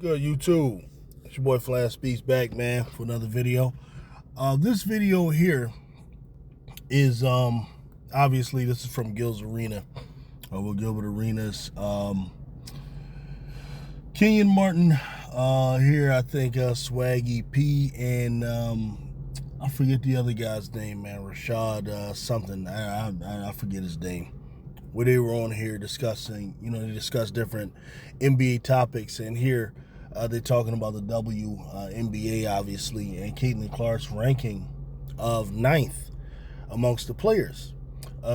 Good, YouTube. It's your boy Flash Speaks back, man, for another video. This video here is obviously this is from Gilbert Arenas. With Gilbert Arenas. Kenyon Martin here, I think Swaggy P and I forget the other guy's name, man. Rashad something. I forget his name. Where they were on here discussing, they discuss different NBA topics, and here they're talking about the WNBA, obviously, and Caitlin Clark's ranking of 9th amongst the players,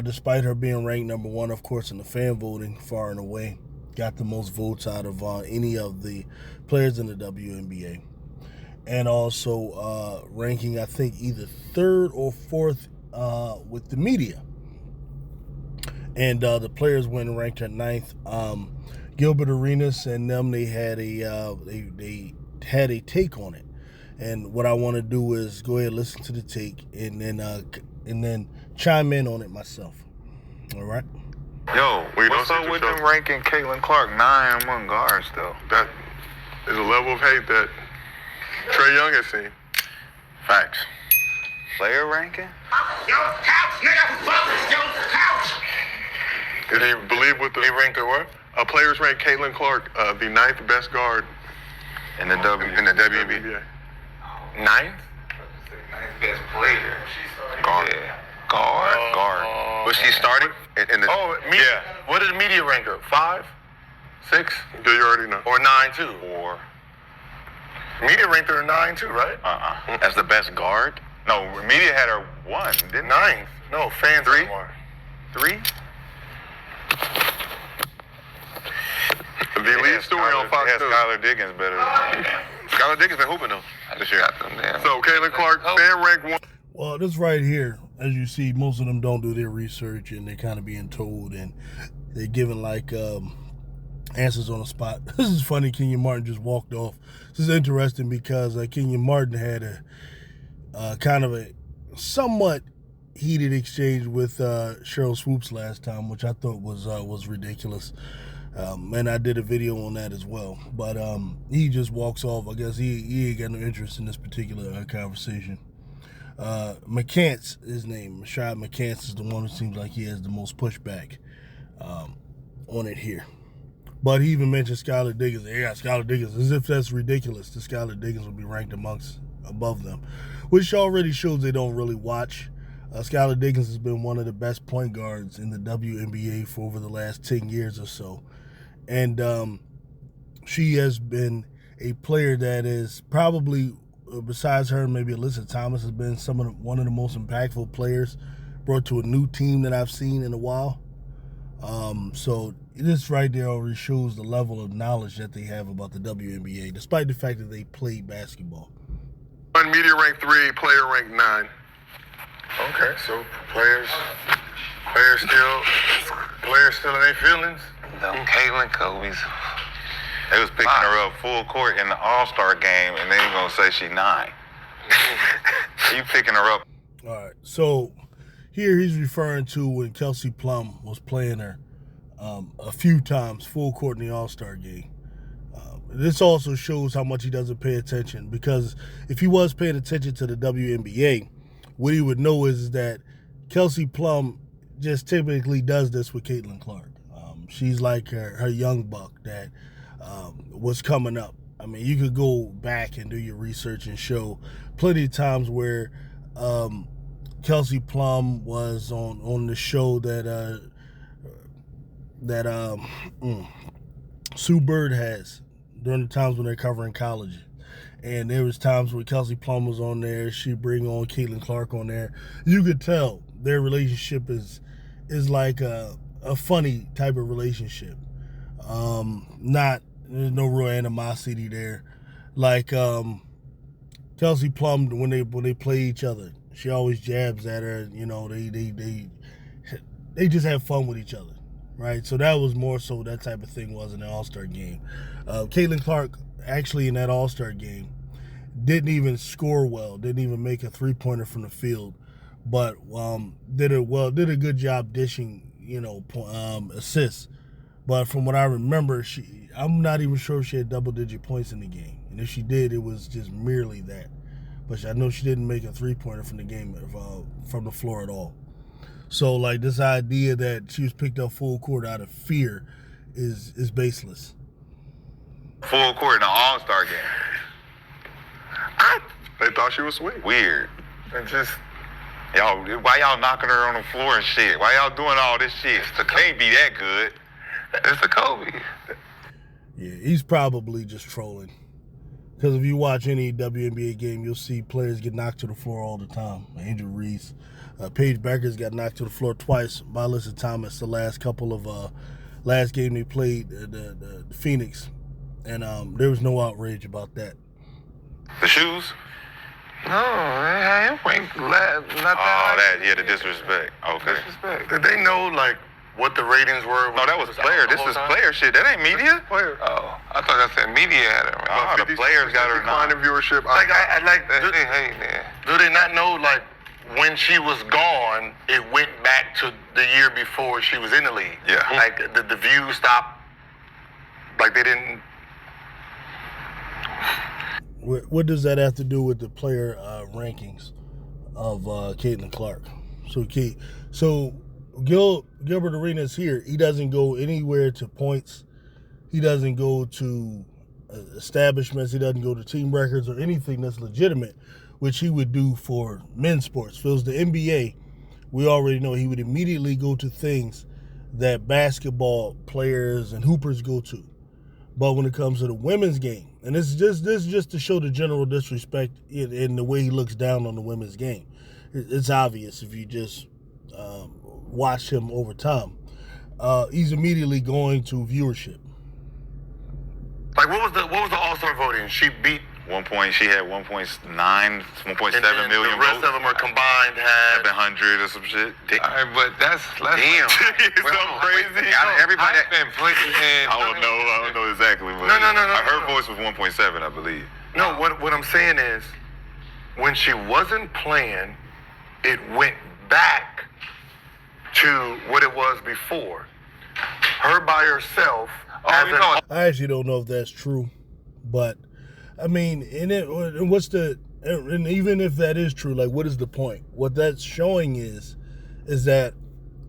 despite her being ranked number 1, of course, in the fan voting, far and away, got the most votes out of any of the players in the WNBA, and also ranking, I think, either 3rd or 4th with the media. And the players went and ranked her 9th. Gilbert Arenas and them, they had a take on it. And what I want to do is go ahead and listen to the take and then chime in on it myself. All right. Yo, what's up with them ranking Caitlin Clark 9 among guards though? That is a level of hate that Trae Young has seen. Facts. Player ranking? Yo, couch, nigga, fuck your couch. Did he believe what They rank her what? Players rank Caitlin Clark the 9th best guard In the WNBA. 9th? 9th best player. Guard. Yeah. Guard. Was she starting? Media. Yeah. What did the media rank her? 5? 6? Do you already know? Or 9 too? Or Media ranked her 9 too, right? As the best guard? No, media had her 1, didn't 9th. No, fans 3? had her 3? The lead story on Fox News. Skylar Diggins better than me. Skylar Diggins been hooping though. This year. So Caitlin Clark, fan rank 1. Well, this right here, as you see, most of them don't do their research, and they're kind of being told, and they're giving like answers on the spot. This is funny. Kenyon Martin just walked off. This is interesting because Kenyon Martin had a kind of a somewhat heated exchange with Cheryl Swoops last time, which I thought was ridiculous. And I did a video on that as well. But he just walks off. I guess he ain't got no interest in this particular conversation. McCants, his name, Rashad McCants, is the one who seems like he has the most pushback on it here. But he even mentioned Skylar Diggins. Yeah, Skylar Diggins, as if that's ridiculous. The Skylar Diggins would be ranked above them, which already shows they don't really watch. Skylar Diggins has been one of the best point guards in the WNBA for over the last 10 years or so. And she has been a player that is probably, besides her, maybe Alyssa Thomas, has been one of the most impactful players brought to a new team that I've seen in a while. So this right there already shows the level of knowledge that they have about the WNBA, despite the fact that they play basketball. Media rank 3, player rank 9. Okay, so players still in their feelings. Caitlin Kobe's. They was picking her up full court in the All-Star game, and then you gonna say she 9. You picking her up. All right, so here he's referring to when Kelsey Plum was playing her a few times full court in the All-Star game. This also shows how much he doesn't pay attention, because if he was paying attention to the WNBA, what he would know is that Kelsey Plum just typically does this with Caitlin Clark. She's like her young buck that was coming up. I mean, you could go back and do your research and show plenty of times where Kelsey Plum was on the show that Sue Bird has during the times when they're covering college. And there was times when Kelsey Plum was on there, she'd bring on Caitlin Clark on there. You could tell their relationship is like a funny type of relationship. There's no real animosity there. Like Kelsey Plum, when they play each other, she always jabs at her. They just have fun with each other, right? So that was more so that type of thing was in the All-Star game. Caitlin Clark actually in that All-Star game didn't even score well, didn't even make a three-pointer from the field, but did a good job dishing, assists. But from what I remember, I'm not even sure if she had double-digit points in the game. And if she did, it was just merely that. But I know she didn't make a three-pointer from the game, from the floor at all. So, like, this idea that she was picked up full court out of fear is baseless. Full court in an all-star game. They thought she was sweet. Weird. And just, why y'all knocking her on the floor and shit? Why y'all doing all this shit? It can't be that good. It's the Kobe. Yeah, he's probably just trolling. Because if you watch any WNBA game, you'll see players get knocked to the floor all the time. Angel Reese, Paige Beckers got knocked to the floor twice by Alyssa Thomas the last game they played, the Phoenix. And there was no outrage about that. The shoes? No, it ain't nothing. The disrespect. Okay. Disrespect. Did they know, like, what the ratings were? No, that was player. This is player shit. That ain't media. Player. Oh, I thought that said media had it. The players got her decline in viewership. Do they not know, like, when she was gone, it went back to the year before she was in the league? Yeah. Like, the views stopped. Like, they didn't. What does that have to do with the player rankings of Caitlin Clark? So Gilbert Arenas here, he doesn't go anywhere to points. He doesn't go to establishments. He doesn't go to team records or anything that's legitimate, which he would do for men's sports. If it was the NBA, we already know he would immediately go to things that basketball players and hoopers go to. But when it comes to the women's game, and this is just to show the general disrespect in the way he looks down on the women's game. It's obvious if you just watch him over time. He's immediately going to viewership. Like, what was the All-Star voting? She beat 1 point. She had 1.9, 1.7 million the rest votes. of them are combined had 700 or some shit. All right, but that's Damn. Something crazy. Everybody. I don't know exactly. But No. Her voice was 1.7, I believe. No, what I'm saying is, when she wasn't playing, it went back to what it was before. Her by herself. I actually don't know if that's true, but I mean, and even if that is true, like, what is the point? What that's showing is that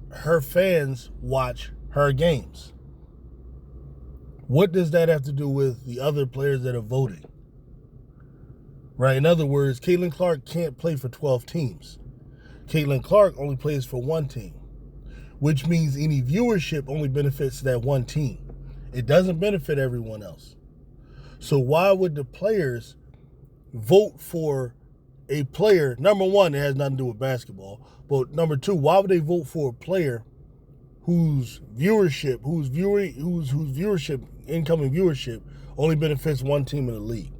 her fans watch her games. What does that have to do with the other players that are voting? Right? In other words, Caitlin Clark can't play for 12 teams. Caitlin Clark only plays for one team, which means any viewership only benefits that one team. It doesn't benefit everyone else. So why would the players vote for a player? Number one, it has nothing to do with basketball. But number two, why would they vote for a player whose incoming viewership only benefits one team in the league?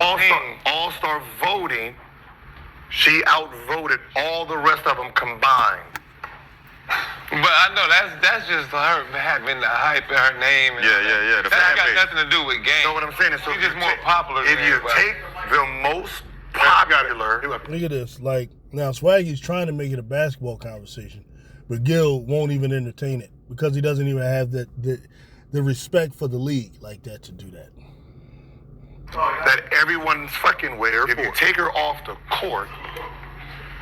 All-star voting, she outvoted all the rest of them combined. But I know that's just her having the hype in her name. Yeah. The that fan got base. nothing to do with games. You know what I'm saying? So she's just more popular. If you take the most popular, look at this. Like, now Swaggy's trying to make it a basketball conversation, but Gil won't even entertain it because he doesn't even have the respect for the league like that to do that. That everyone's fucking with her. If you take her off the court,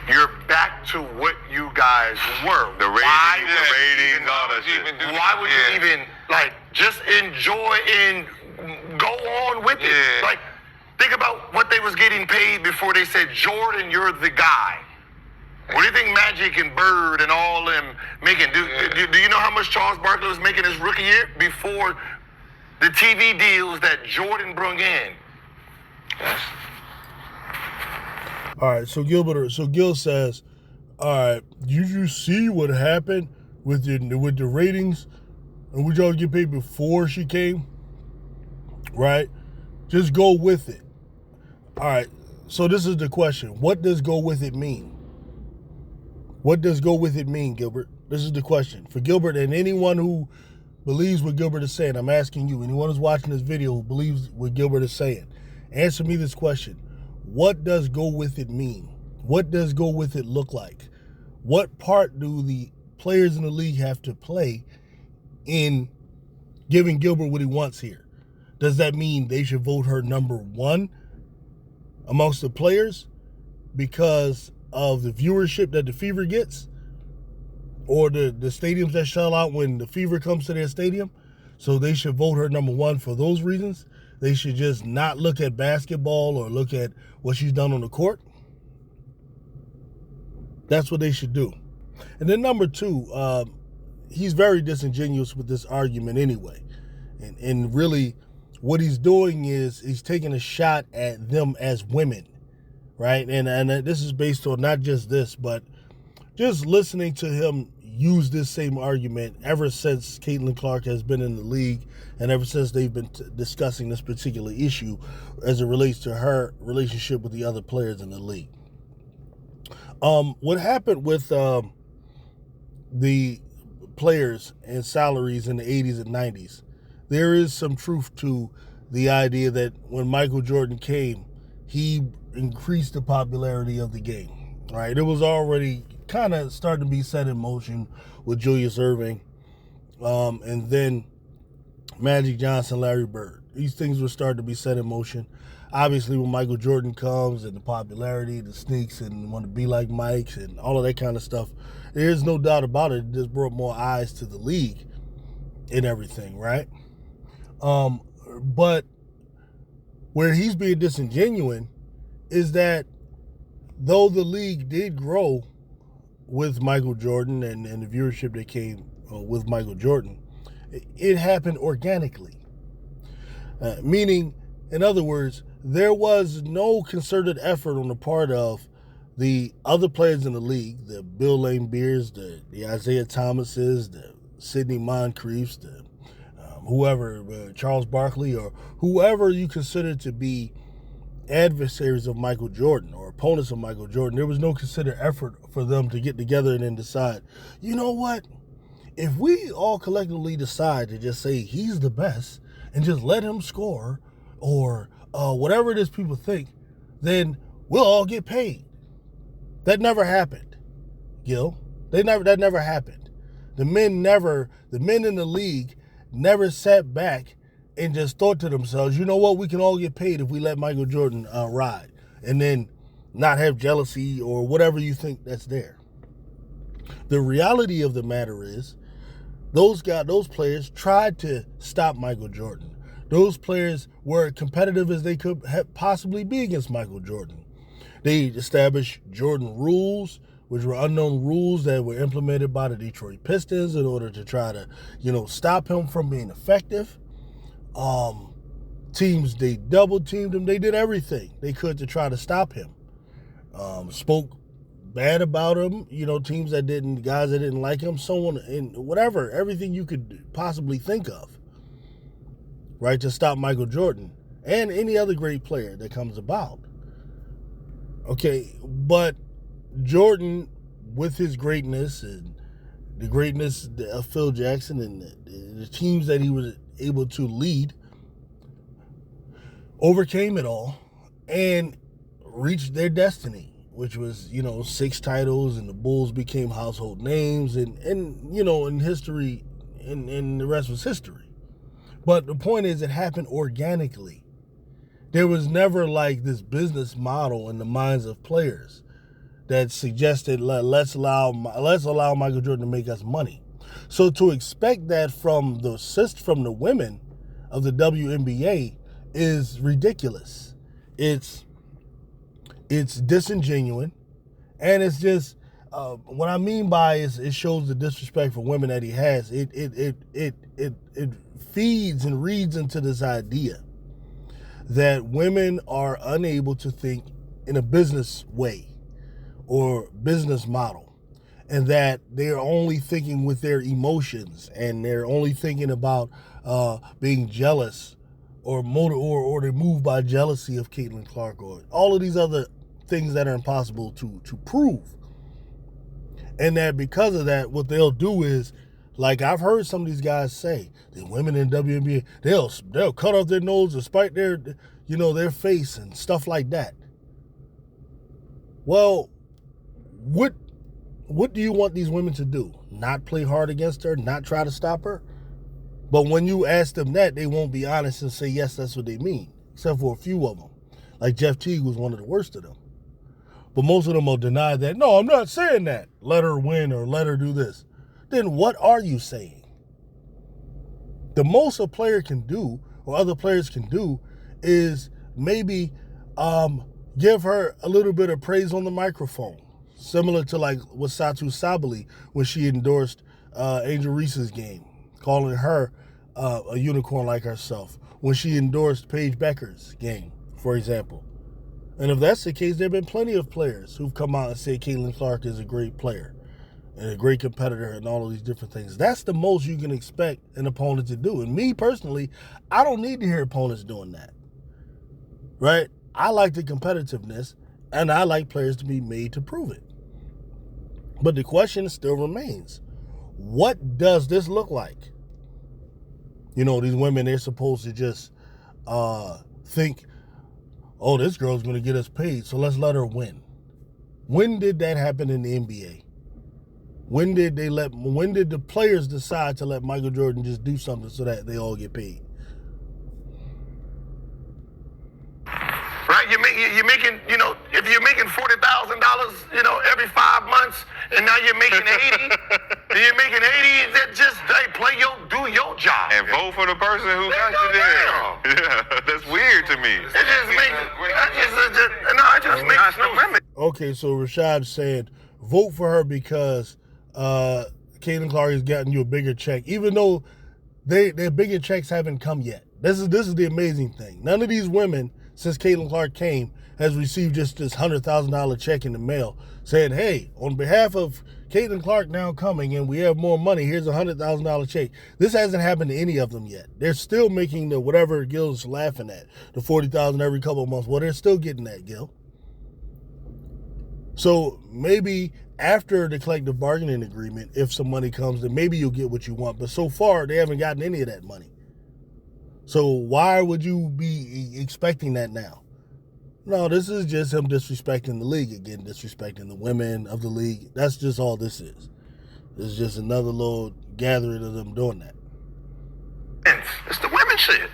you're back to what you guys were. The ratings, all that shit. Why would you even, like, just enjoy and go on with it? Like, think about what they was getting paid before they said, Jordan, you're the guy. What do you think Magic and Bird and all them making? Do you know how much Charles Barkley was making his rookie year before the TV deals that Jordan brung in? All right, so Gil says, all right, did you see what happened with the ratings and would y'all get paid before she came? Right? Just go with it. All right, so this is the question. What does go with it mean? What does go with it mean, Gilbert? This is the question. For Gilbert and anyone who believes what Gilbert is saying, I'm asking you, anyone who's watching this video who believes what Gilbert is saying, answer me this question. What does go with it mean? What does go with it look like? What part do the players in the league have to play in giving Gilbert what he wants here? Does that mean they should vote her number one amongst the players because of the viewership that the Fever gets? Or the stadiums that sell out when the Fever comes to their stadium? So they should vote her number one for those reasons? They should just not look at basketball or look at what she's done on the court? That's what they should do. And then number two, he's very disingenuous with this argument anyway. And really, what he's doing is he's taking a shot at them as women, right? And this is based on not just this, but just listening to him use this same argument ever since Caitlin Clark has been in the league and ever since they've been discussing this particular issue as it relates to her relationship with the other players in the league. What happened with the players and salaries in the 80s and 90s, there is some truth to the idea that when Michael Jordan came, he increased the popularity of the game, right? It was already kind of starting to be set in motion with Julius Erving, and then Magic Johnson, Larry Bird. These things were starting to be set in motion. Obviously, when Michael Jordan comes and the popularity, the sneaks, and want to be like Mike's and all of that kind of stuff, there's no doubt about it. It just brought more eyes to the league and everything, right? But where he's being disingenuous is that though the league did grow with Michael Jordan and the viewership that came with Michael Jordan, it happened organically. Meaning, in other words, there was no concerted effort on the part of the other players in the league, the Bill Laimbeers, the Isaiah Thomases, the Sidney Moncriefs, the whoever, Charles Barkley, or whoever you consider to be adversaries of Michael Jordan or opponents of Michael Jordan. There was no considered effort for them to get together and then decide, you know what? If we all collectively decide to just say he's the best and just let him score or whatever it is people think, then we'll all get paid. That never happened, Gil. That never happened. The men in the league never sat back and just thought to themselves, you know what, we can all get paid if we let Michael Jordan ride, and then not have jealousy or whatever you think that's there. The reality of the matter is, those players tried to stop Michael Jordan. Those players were competitive as they could possibly be against Michael Jordan. They established Jordan rules, which were unknown rules that were implemented by the Detroit Pistons in order to try to, stop him from being effective. Teams, they double teamed him. They did everything they could to try to stop him. Spoke bad about him, guys that didn't like him, so on, and whatever, everything you could possibly think of, right, to stop Michael Jordan and any other great player that comes about. Okay, but Jordan, with his greatness and the greatness of Phil Jackson and the teams that he was able to lead, overcame it all and reached their destiny, which was, 6 titles, and the Bulls became household names, and in history, and the rest was history. But the point is, it happened organically. There was never like this business model in the minds of players that suggested, let's allow Michael Jordan to make us money. So to expect that from the women of the WNBA is ridiculous. It's disingenuous, and it's just what I mean by it shows the disrespect for women that he has. It feeds and reads into this idea that women are unable to think in a business way or business model, and that they're only thinking with their emotions, and they're only thinking about being jealous or they're moved by jealousy of Caitlin Clark or all of these other things that are impossible to prove. And that because of that, what they'll do is, like I've heard some of these guys say, the women in WNBA, they'll cut off their nose to spite their face and stuff like that. Well, what do you want these women to do? not play hard against her, not try to stop her. But when you ask them that, they won't be honest and say, yes, that's what they mean, except for a few of them. Like Jeff Teague was one of the worst of them. But most of them will deny that. No, I'm not saying that. Let her win or let her do this. Then what are you saying? The most a player can do, or other players can do, is maybe give her a little bit of praise on the microphone. Similar to like with Satu Sabali when she endorsed Angel Reese's game, calling her a unicorn like herself. When she endorsed Paige Becker's game, for example. And if that's the case, there have been plenty of players who've come out and said Caitlin Clark is a great player and a great competitor and all of these different things. That's the most you can expect an opponent to do. And me personally, I don't need to hear opponents doing that. Right? I like the competitiveness, and I like players to be made to prove it. But the question still remains, what does this look like? You know, these women, they're supposed to just think, oh, this girl's going to get us paid, so let's let her win. When did that happen in the NBA? When did the players decide to let Michael Jordan just do something so that they all get paid? Right? You're making, you know, if you're making $40,000, you know, every 5 months, and now you're making 80, and you're making 80, that just, hey, do your job. And vote for the person who got you there. Yeah, that's weird to me. It just makes no sense. Okay, so Rashad said, vote for her because Caitlin Clark has gotten you a bigger check, even though their bigger checks haven't come yet. This is the amazing thing. None of these women, since Caitlin Clark came, has received just this $100,000 check in the mail saying, hey, on behalf of Caitlin Clark now coming and we have more money, here's a $100,000 check. This hasn't happened to any of them yet. They're still making the whatever Gil's laughing at, the $40,000 every couple of months. Well, they're still getting that, Gil. So maybe after the collective bargaining agreement, if some money comes, then maybe you'll get what you want. But so far, they haven't gotten any of that money. So why would you be expecting that now? No, this is just him disrespecting the league again, disrespecting the women of the league. That's just all this is. It's just another little gathering of them doing that. It's the women shit.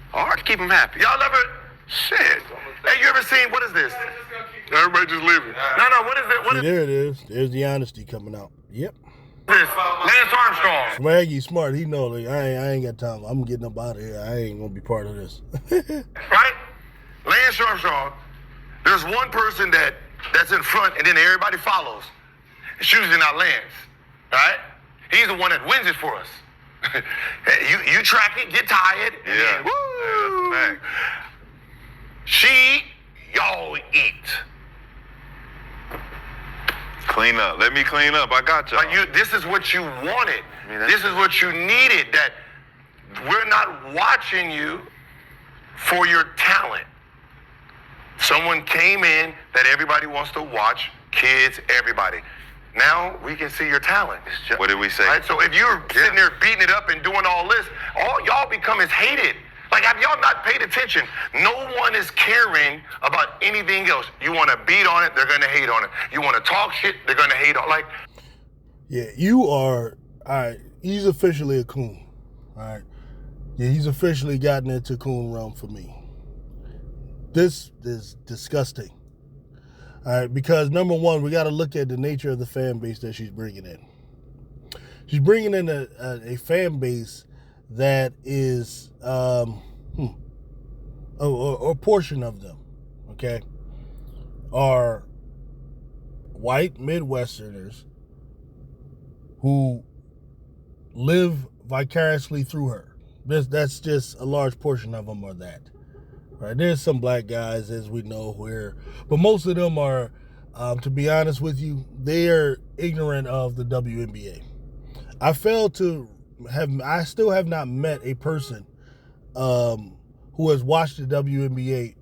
Hard to keep them happy. Y'all ever, shit. Hey, you ever seen, what is this? Everybody just leaving. No, what is it? What is There it is. There's the honesty coming out. Yep. this? Lance Armstrong. Swaggy smart. He know, like, I ain't got time. I'm getting up out of here. I ain't gonna be part of this. Right? Lance Armstrong, there's one person that's in front and then everybody follows. It's usually not Lance, right? He's the one that wins it for us. you track it, get tired, and Yeah. then, woo! Yeah, that's a fact. Y'all eat. Clean up. Let me clean up. I got y'all. This is what you wanted. mean, that's- This is what you needed. That we're not watching you for your talent. Someone came in that everybody wants to watch, kids, everybody. Now we can see your talent. What did we say? Right? So if you're sitting there beating it up and doing all this, all y'all become is hated. Like, have y'all not paid attention? No one is caring about anything else. You want to beat on it, they're going to hate on it. You want to talk shit, they're going to hate on it. Like, Yeah, you are, all right, he's officially a coon, all right? Yeah, he's officially gotten into coon realm for me. This is disgusting, all right? Because, number one, we got to look at the nature of the fan base that she's bringing in. She's bringing in a fan base that is, a portion of them, okay, are white Midwesterners who live vicariously through her. That's just a large portion of them are that. Right? There's some black guys, as we know, but most of them are, to be honest with you, they're ignorant of the WNBA. I still have not met a person who has watched the WNBA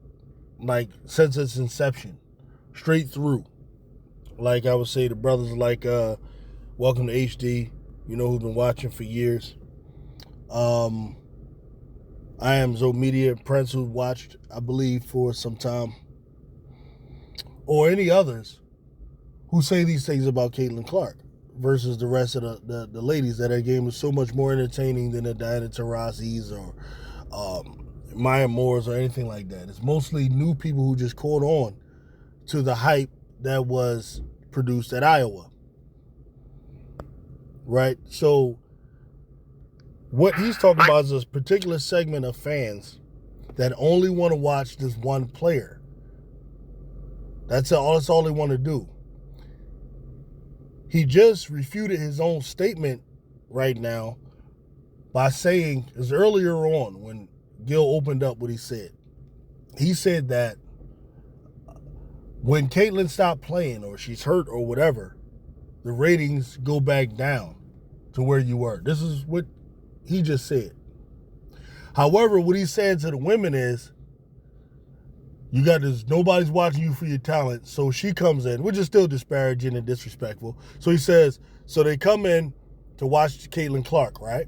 like since its inception, straight through. Like I would say, the brothers like Welcome to HD, you know, who've been watching for years. I am Zoe Media Prince, who watched, I believe, for some time, or any others who say these things about Caitlin Clark. versus the rest of the ladies. That game was so much more entertaining than the Diana Taurasi's or Maya Moore's or anything like that. It's mostly new people who just caught on to the hype that was produced at Iowa. Right? So what he's talking about is a particular segment of fans that only want to watch this one player. That's all they want to do. He just refuted his own statement right now by saying, as earlier on when Gil opened up what he said. He said that when Caitlyn stopped playing or she's hurt or whatever, the ratings go back down to where you were. This is what he just said. However, what he's saying to the women is, you got this, nobody's watching you for your talent. So she comes in, which is still disparaging and disrespectful. So he says, so they come in to watch Caitlin Clark, right?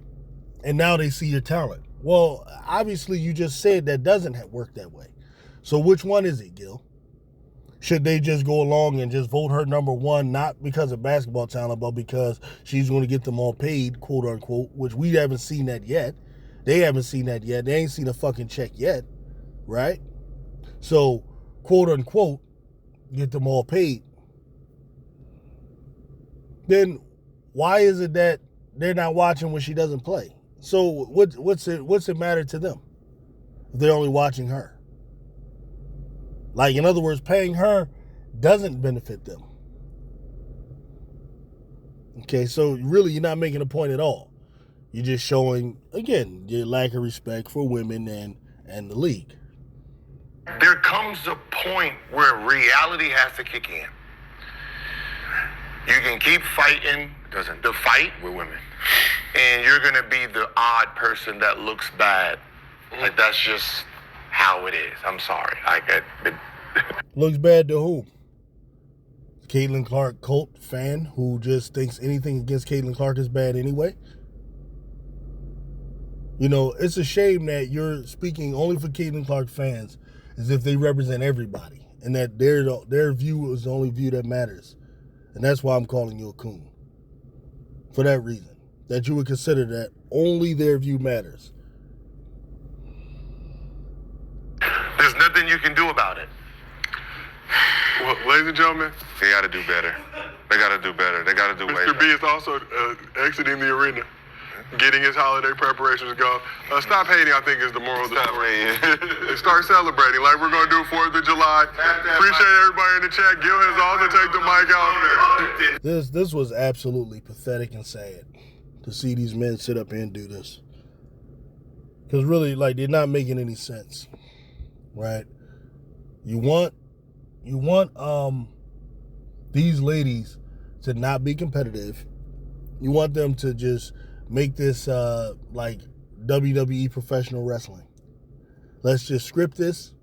And now they see your talent. Well, obviously you just said that doesn't work that way. So which one is it, Gil? Should they just go along and just vote her number one, not because of basketball talent, but because she's going to get them all paid, quote unquote, which we haven't seen that yet. They haven't seen that yet. They ain't seen a fucking check yet, right? So, quote unquote, get them all paid. Then why is it that they're not watching when she doesn't play? So what's it matter to them if they're only watching her? Like, in other words, paying her doesn't benefit them. Okay, so really you're not making a point at all. You're just showing, again, your lack of respect for women and the league. There comes a point where reality has to kick in. You can keep fighting the fight with women, and you're going to be the odd person that looks bad. Like, that's just how it is. I'm sorry. Looks bad to who? Caitlin Clark cult fan who just thinks anything against Caitlin Clark is bad anyway? You know, it's a shame that you're speaking only for Caitlin Clark fans as if they represent everybody and that their view is the only view that matters. And that's why I'm calling you a coon. For that reason. That you would consider that only their view matters. There's nothing you can do about it. Well, ladies and gentlemen, They got to do better. They got to do better. They got to do way Mr. B better. is also exiting the arena, getting his holiday preparations going. Stop hating, I think, is the moral of the story. And start celebrating like we're going to do 4th of July. Appreciate everybody in the chat. Gil has also take the mic out. This was absolutely pathetic and sad to see these men sit up here and do this. Because really, like, they're not making any sense. Right? You want these ladies to not be competitive. You want them to just make this like WWE professional wrestling. Let's just script this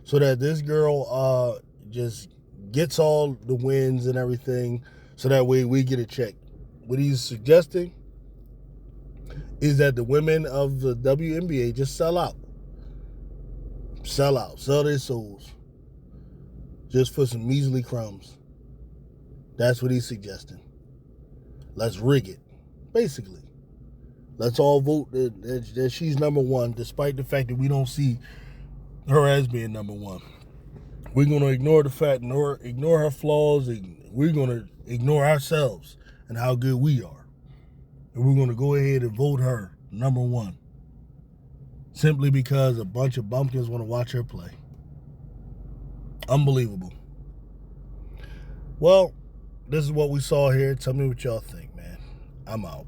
so that this girl just gets all the wins and everything, so that way we get a check. What he's suggesting is that the women of the WNBA just sell out. Sell their souls. Just for some measly crumbs. That's what he's suggesting. Let's rig it. Basically. Let's all vote that she's number one, despite the fact that we don't see her as being number one. We're going to ignore the fact, ignore her flaws, and we're going to ignore ourselves and how good we are. And we're going to go ahead and vote her number one. Simply because a bunch of bumpkins want to watch her play. Unbelievable. Well, this is what we saw here. Tell me what y'all think, man. I'm out.